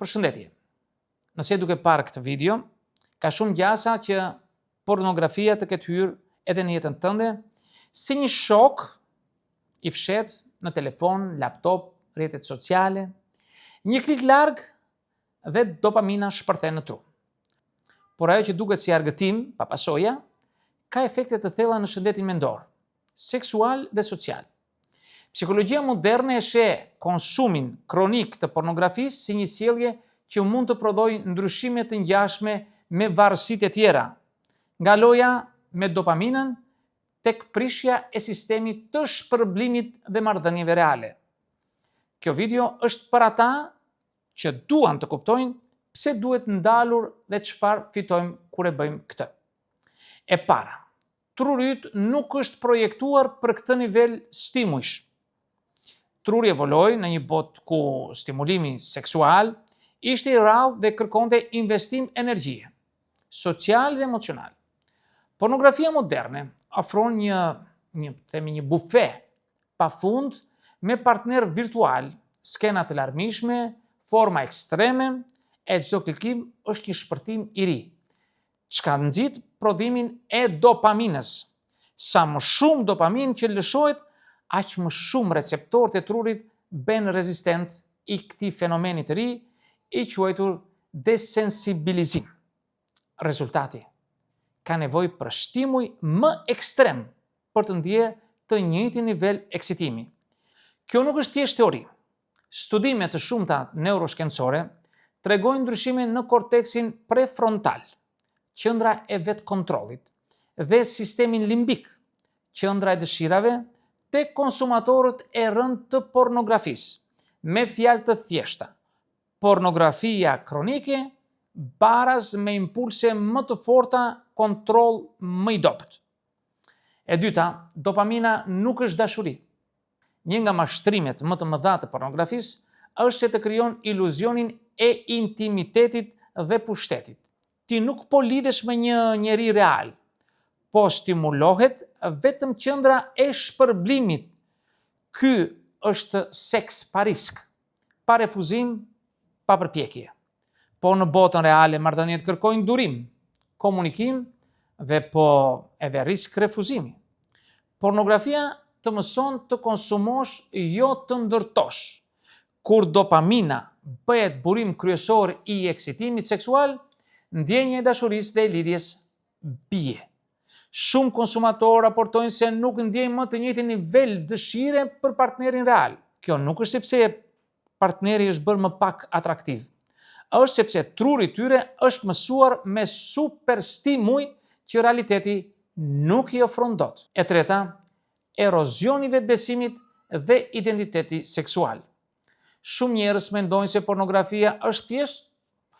Përshëndetje. Nëse duke parë këtë video, ka shumë gjasa që pornografia të ketë hyrë edhe në jetën tënde, si një shok i fshet në telefon, laptop, rrjetet sociale, një klik larg dhe dopamina shpërthen në tru. Por ajo që duket si argëtim, pa pasoja, ka efekte të thella në shëndetin mendor, seksual dhe social. Psikologjia moderne e sheh konsumin kronik të pornografisë si një sjellje që mund të prodhojë ndryshime të ngjashme me varësitë e tjera, nga loja me dopaminën tek prishja e sistemit të shpërblimit dhe marrëdhënieve reale. Kjo video është për ata që duan të kuptojnë pse duhet ndalur dhe çfarë fitojmë kur e bëjmë këtë. E para, truri yt nuk është projektuar për këtë nivel stimujsh. Truri evoloi në një botë ku stimulimi seksual ishte i rrallë dhe kërkonte investim energjie, social dhe emocional. Pornografia moderne ofron një bufe pafund me partner virtual, skena të larmishme, forma ekstreme, e çdo klikim është një shpërthim i ri, çka nxit prodhimin e dopaminës. Sa më shumë dopamin që lëshohet, aq më shumë receptorët e trurit bëhen rezistent i këtij fenomeni të ri i quajtur desensibilizim. Rezultati: ka nevojë për stimuj më ekstrem për të ndjerë të njëjtin nivel eksitimi. Kjo nuk është thjesht teori. Studime të shumta neuroshkencore tregojnë ndryshime në korteksin prefrontal, qendra e vetkontrollit, dhe sistemin limbik, qendra e dëshirave, te konsumatorët e rënd të pornografisë. Me fjalë të thjeshta, pornografia kronike baraz me impulse më të forta, kontroll më i dobët. E dyta, dopamina nuk është dashuri. Një nga mashtrimet më të mëdha të pornografisë është se të krijon iluzionin e intimitetit dhe pushtetit. Ti nuk po lidhesh me një njeri real, po stimulohet vetëm qendra e shpërblimit. Ky është seks pa risk, pa refuzim, pa përpjekje. Po në botën reale marrëdhëniet kërkojnë durim, komunikim dhe po edhe risk refuzimi. Pornografia të mëson të konsumosh, jo të ndërtosh. Kur dopamina bëhet burim kryesor i eksitimit seksual, ndjenja e dashurisë dhe e lidhjes bie. Shumë konsumatorë raportojnë se nuk ndjejnë më të njëjtin nivel dëshire për partnerin real. Kjo nuk është sepse partneri është bërë më pak atraktiv, është sepse truri i tyre është mësuar me super stimuj që realiteti nuk i ofron dot. E treta, erozioni i vetbesimit dhe identiteti seksual. Shumë njerëz mendojnë se pornografia është thjesht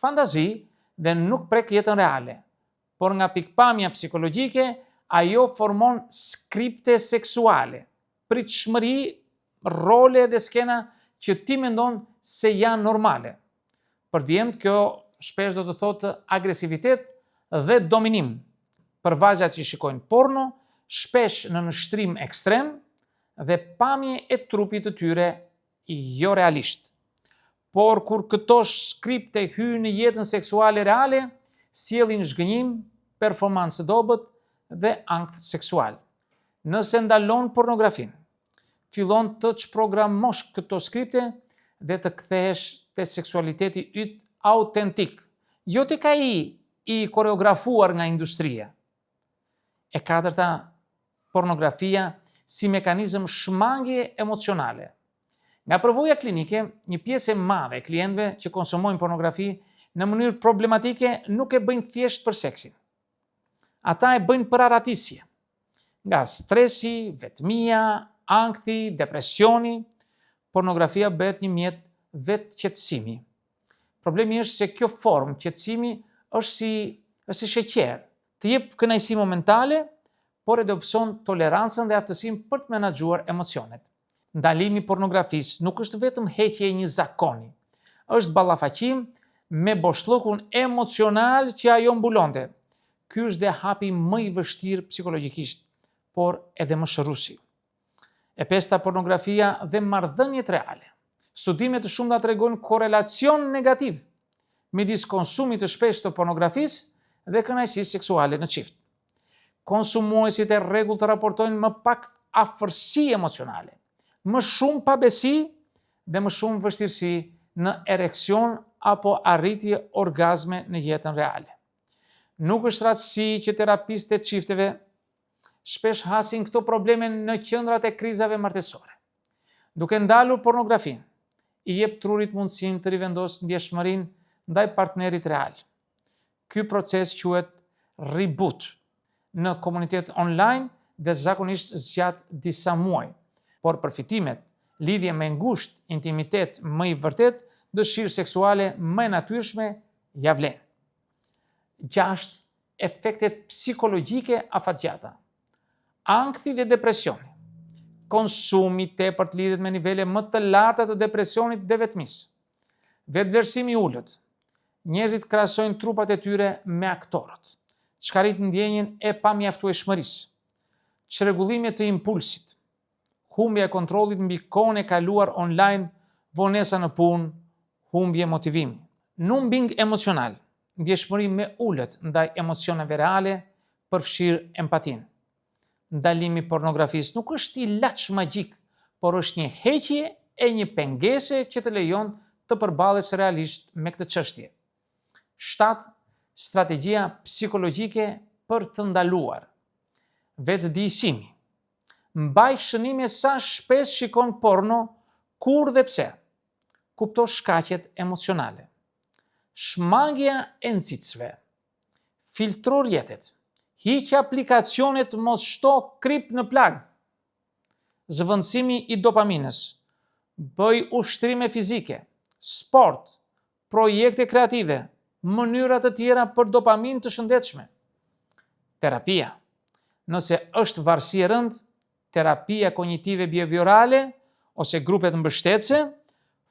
fantazi dhe nuk prek jetën reale. Por nga pikpamja psikologjike, ajo formon skripte seksuale, pritshmëri, role dhe skena që ti mendon se janë normale. Për djemt, kjo shpesh do të thotë agresivitet dhe dominim. Për vajzat që shikojnë porno, shpesh në nështrim ekstrem dhe pamje e trupit të tyre jo realisht. Por kur këto skripte hyjnë në jetën seksuale reale, sjellin zhgënjim, performancë dobët dhe ankth seksual. Nëse ndalon pornografinë, fillon të çprogramosh këto skripte dhe të kthehesh te seksualiteti yt autentik, jo tek ai i koreografuar nga industria. E katërta, pornografia si mekanizëm shmangje emocionale. Nga përvoja klinike, një pjesë e madhe e klientëve që konsumojnë pornografi në mënyrë problematike nuk e bëjnë thjesht për seksin. Ata e bëjnë për aratisje. Nga stresi, vetmia, ankthi, depresioni, pornografia bëhet një mjet vetqetësimi. Problemi është se kjo formë qetësimi është si sheqer, të jep kënaqësi momentale, por edhe opson tolerancën dhe aftësinë për të menaxhuar emocionet. Ndalimi i pornografisë nuk është vetëm heqje e një zakoni, është ballafaqim me boshllëkun emocional që ajo mbulonte. Ky është dhe hapi më i vështirë psikologjikisht, por edhe më shëruesi. E pesta, pornografia dhe marrëdhëniet reale. Studime të shumta tregojnë korrelacion negativ midis konsumit të shpeshtë të pornografisë dhe kënaqësisë seksuale në çift. Konsumuesit e rregullt raportojnë më pak afërsi emocionale, më shumë pabesi dhe më shumë vështirësi në ereksion apo arritje orgazme në jetën reale. Nuk është rastësi që terapistët e çifteve shpesh hasin këto probleme në qendrat e krizave martësore. Duke ndalur pornografinë, i jep trurit mundësinë të rivendosë ndjeshmërinë ndaj partnerit real. Ky proces quhet reboot në komunitet online dhe zakonisht zgjat disa muaj, por përfitimet, lidhje me ngushtë, intimitet më i vërtet, dëshirë seksuale më e natyrshme ja vlen. 6. Efektet psikologjike afatgjata. Ankthi dhe depresioni. Konsumi tepërt lidhet me nivele më të larta të depresionit dhe vetmisë. Vetëvlerësimi i ulët. Njerëzit krahasojnë trupat e tyre me aktorët, çka rrit ndjenjen e pamjaftueshmërisë. Çrregullime të impulsit. Humbja e kontrollit mbi kohën e kaluar online, vonesa në punë, humbje motivimi. Numbing emocional. Ndjeshmëri me ulët ndaj emocioneve reale, përfshirë empatinë. Ndalimi pornografisë nuk është ilaç magjik, por është një heqje e një pengese që të lejon të përballesh realisht me këtë çështje. 7. Strategjia psikologjike për të ndaluar. Vetëdijësimi. Mbaj shënime sa shpesh shikon porno, kur dhe pse. Kupto shkaqet emocionale. Shmangja e nxitësve. Filtro rrjetet. Hiq aplikacionet, mos shto krip në plag. Zëvendësimi i dopaminës. Bëj ushtrime fizike, sport, projekte kreative, mënyra të tjera për dopaminë të shëndetshme. Terapia. Nëse është varësi e rëndë, terapia kognitive behaviorale ose grupet mbështetëse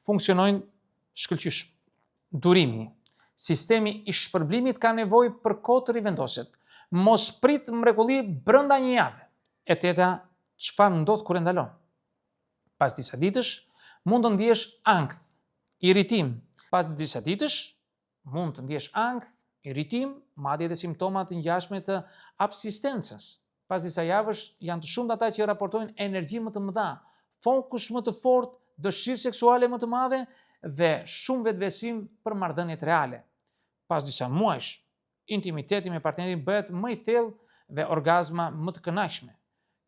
funksionojnë shkëlqysh. Durimi. Sistemi i shpërblimit ka nevojë për kohë të rivendoset. Mos prit mrekulli brenda një jave. E 8. Çfarë ndodh kur e ndalon? Pas disa ditësh mund të ndjesh ankth, irritim. Pas disa ditësh mund të ndjesh ankth, irritim, madje edhe simptoma të ngjashme të abstinencës. Pas disa javësh janë të shumtë ata që raportojnë energji më të mëdha, fokus më të fortë, dëshirë seksuale më të madhe dhe shumë vetëbesim për marrëdhëniet reale. Pas disa muajsh, intimiteti me partnerin bëhet më i thellë dhe orgazma më të kënaqshme.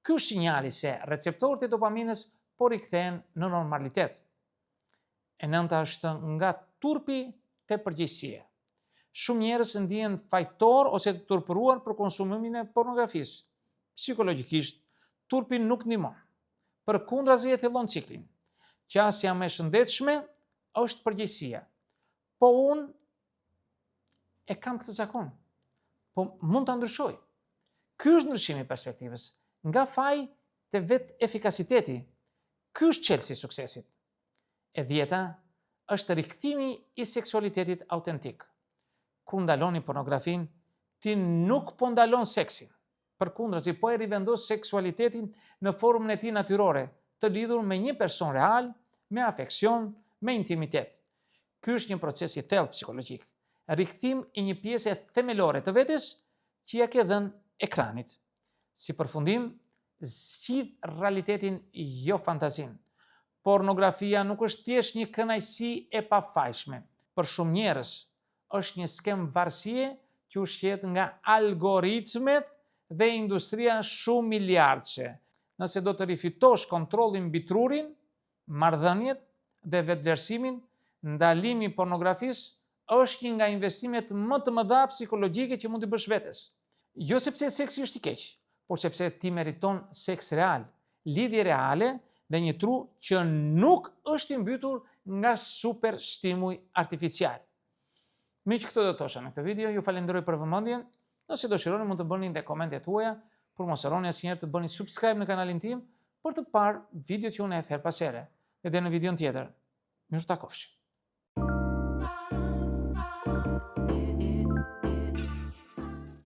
Ky është sinjali se receptorët e dopaminës po rikthehen në normalitet. E 9. është nga turpi te përgjegjësia. Shumë njerëz ndihen fajtor ose të turpëruar për konsumimin e pornografisë. Psikologjikisht, turpi nuk ndihmon. Përkundrazi e thellon ciklin. Qasja më e shëndetshme është përgjegjësia. Po unë e kam këtë zakon, po mund ta ndryshoj. Ky është ndryshimi i perspektivës, nga faji te vetë efikasiteti. Ky është çelësi i suksesit. E 10. është rikthimi i seksualitetit autentik. Kur ndaloni pornografin, ti nuk po ndalon seksin. Përkundrazi, po e rivendos seksualitetin në formën e tij natyrore, të lidhur me një person real, me afeksion, me intimitet. Ky është një proces i thellë psikologjik. Rikthim i një pjese themelore të vetes që ja ke dhënë ekranit. Si përfundim, zgjidh realitetin, jo fantazin. Pornografia nuk është thjesht një kënaqësi e pafajshme. Për shumë njerëz është një skem varësie që ushqehet nga algoritmet dhe industria shumë miliardçe. Nëse do të rifitosh kontrollin mbi trurin, marrëdhëniet dhe vetëvlerësimin, ndalimi i pornografisë është një nga investimet më të mëdha psikologjike që mund të bësh vetes. Jo sepse seksi është i keq, por sepse ti meriton seks real, lidhje reale dhe një tru që nuk është i mbytur nga super stimuj artificial. Miq, këtë do të thosha në këtë video, ju falenderoj për vëmendjen. Nëse dëshironi mund të bëni dhe komentet tuaja, por mos harroni asnjëherë të bëni subscribe në kanalin tim për të parë videot që unë e her pas here. Dhe në videon tjetër, mirë takofshi.